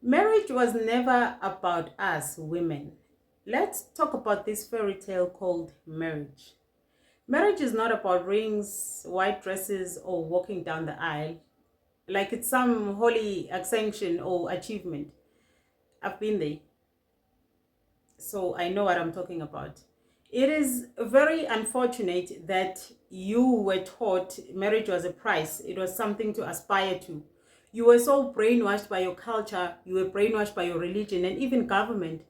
Marriage was never about us women. Let's talk about this fairy tale called marriage. Marriage is not about rings, white dresses, or walking down the aisle like it's some holy ascension or achievement. I've been there, so I know what I'm talking about. It is very unfortunate that you were taught marriage was a price, it was something to aspire to. You were so brainwashed by your culture, you were brainwashed by your religion, and even government.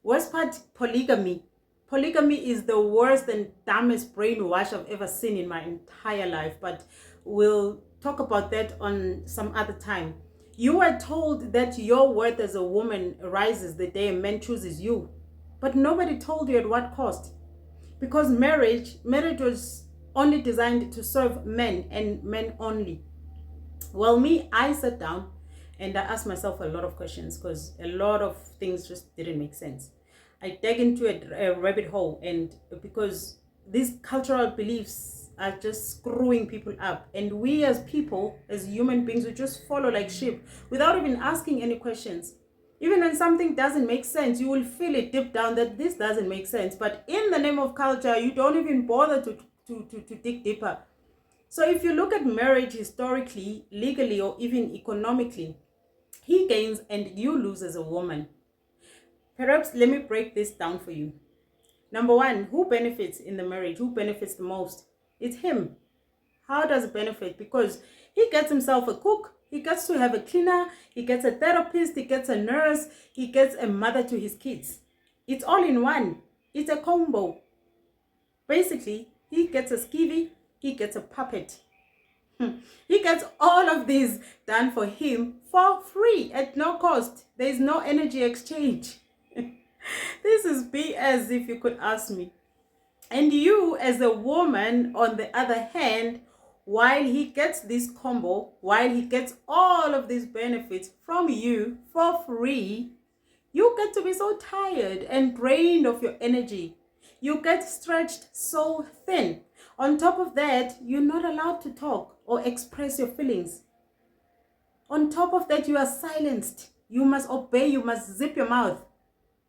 Worst part, polygamy. Polygamy is the worst and dumbest brainwash I've ever seen in my entire life, but we'll talk about that on some other time. You were told that your worth as a woman rises the day a man chooses you, but nobody told you at what cost. Because marriage was only designed to serve men and men only. Well, me, I sat down and I asked myself a lot of questions because a lot of things just didn't make sense. I dug into a rabbit hole, and because these cultural beliefs are just screwing people up, and we as people, as human beings, we just follow like sheep without even asking any questions. Even when something doesn't make sense, you will feel it deep down that this doesn't make sense, but in the name of culture you don't even bother to dig deeper. So if you look at marriage historically, legally, or even economically, he gains and you lose as a woman. Perhaps let me break this down for you. Number one, who benefits in the marriage? Who benefits the most? It's him. How does it benefit? Because he gets himself a cook, he gets to have a cleaner, he gets a therapist, he gets a nurse, he gets a mother to his kids. It's all in one. It's a combo. Basically, he gets a skivvy, he gets a puppet. He gets all of these done for him for free at no cost. There is no energy exchange. This is BS if you could ask me. And you as a woman, on the other hand, while he gets this combo, while he gets all of these benefits from you for free, you get to be so tired and drained of your energy. You get stretched so thin. On top of that, you're not allowed to talk or express your feelings. On top of that, you are silenced. You must obey, you must zip your mouth.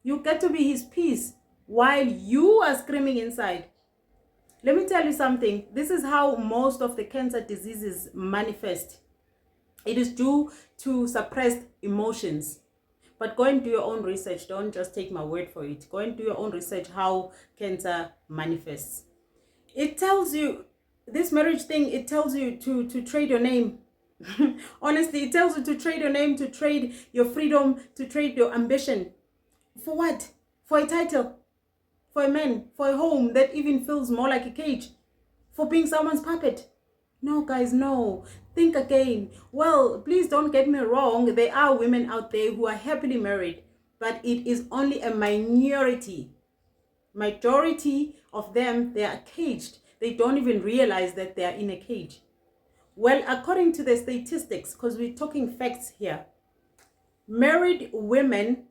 You get to be his peace while you are screaming inside. Let me tell you something. This is how most of the cancer diseases manifest. It is due to suppressed emotions. But go and do your own research. Don't just take my word for it. Go and do your own research how cancer manifests. It tells you, this marriage thing, it tells you to trade your name. Honestly, it tells you to trade your name, to trade your freedom, to trade your ambition. For what? For a title? For a man? For a home that even feels more like a cage? For being someone's puppet? No, guys, no. Think again. Well, please don't get me wrong. There are women out there who are happily married, but it is only a minority. Majority of them, they are caged. They don't even realize that they are in a cage. Well, according to the statistics, because we're talking facts here, married women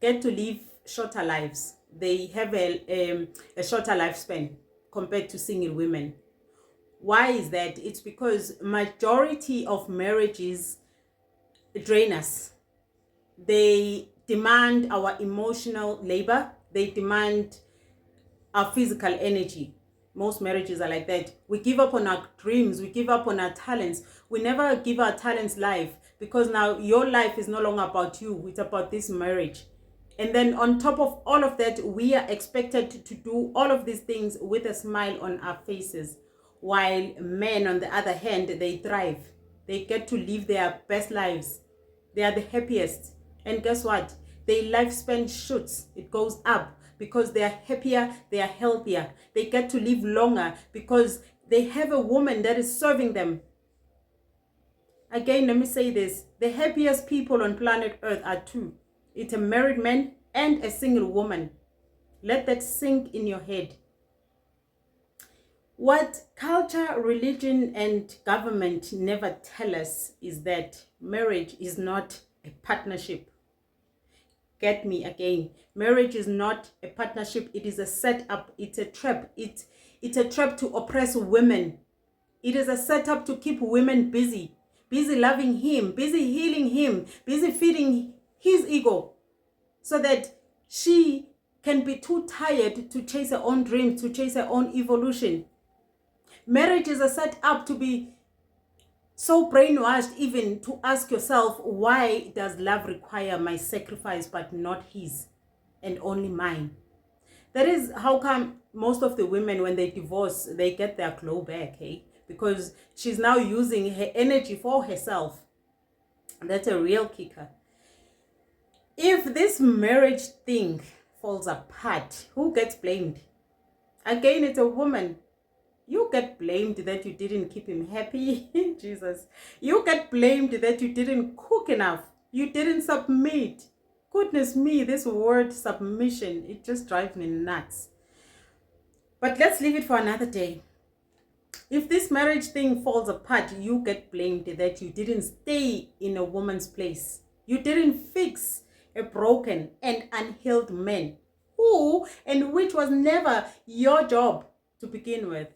get to live shorter lives. They have a shorter lifespan compared to single women. Why is that? It's because majority of marriages drain us. They demand our emotional labor. They demand our physical energy. Most marriages are like that. We give up on our dreams. We give up on our talents. We never give our talents life, because now your life is no longer about you. It's about this marriage. And then on top of all of that, we are expected to do all of these things with a smile on our faces. While men, on the other hand, they thrive. They get to live their best lives. They are the happiest. And guess what? Their lifespan shoots. It goes up because they are happier, they are healthier. They get to live longer because they have a woman that is serving them. Again, let me say this. The happiest people on planet Earth are two. It's a married man and a single woman. Let that sink in your head. What culture, religion, and government never tell us is that marriage is not a partnership. Get me again. Marriage is not a partnership. It is a setup. It's a trap. It's a trap to oppress women. It is a setup to keep women busy. busy loving him, busy healing him, busy feeding his ego, so that she can be too tired to chase her own dreams, to chase her own evolution. Marriages are set up to be so brainwashed, even to ask yourself, why does love require my sacrifice but not his and only mine? That is how come most of the women, when they divorce, they get their glow back, hey? Because she's now using her energy for herself. That's a real kicker. If this marriage thing falls apart, who gets blamed? Again, it's a woman. You get blamed that you didn't keep him happy. Jesus. You get blamed that you didn't cook enough. You didn't submit. Goodness me, this word submission, it just drives me nuts. But let's leave it for another day. If this marriage thing falls apart, you get blamed that you didn't stay in a woman's place. You didn't fix a broken and unhealed man, who and which was never your job to begin with.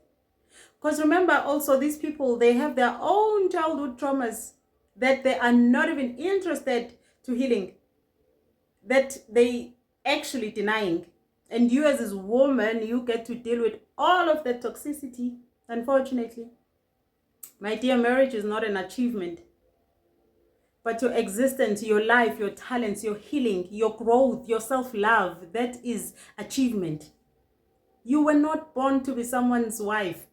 Because remember also, these people, they have their own childhood traumas that they are not even interested to healing, that they actually denying. And you as a woman, you get to deal with all of that toxicity, unfortunately. My dear, marriage is not an achievement, but your existence, your life, your talents, your healing, your growth, your self-love, that is achievement. You were not born to be someone's wife.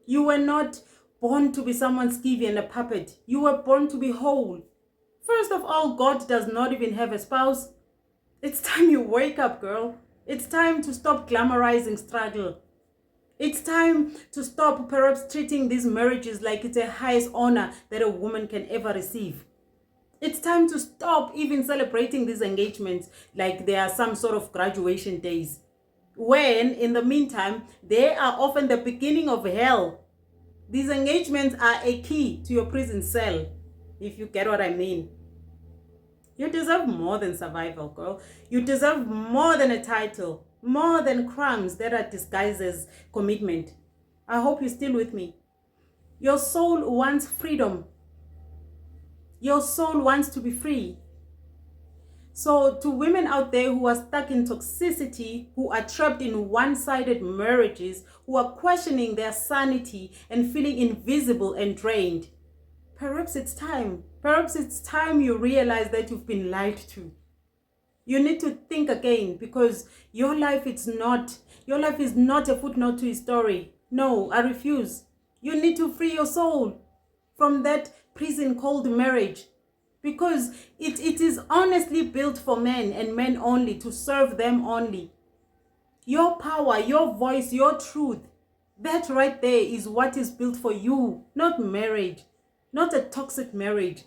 You were not born to be someone's skivvy and a puppet. You were born to be whole. First of all, God does not even have a spouse. It's time you wake up, girl. It's time to stop glamorizing struggle. It's time to stop perhaps treating these marriages like it's the highest honor that a woman can ever receive. It's time to stop even celebrating these engagements like they are some sort of graduation days, when in the meantime, they are often the beginning of hell. These engagements are a key to your prison cell, if you get what I mean. You deserve more than survival, girl. You deserve more than a title, more than crumbs that are disguised as commitment. I hope you're still with me. Your soul wants freedom. Your soul wants to be free. So to women out there who are stuck in toxicity, who are trapped in one-sided marriages, who are questioning their sanity and feeling invisible and drained, perhaps it's time. Perhaps it's time you realize that you've been lied to. You need to think again, because your life is not a footnote to his story. No, I refuse. You need to free your soul from that prison called marriage, because it is honestly built for men and men only, to serve them only. Your power, your voice, your truth, that right there is what is built for you, not marriage, not a toxic marriage.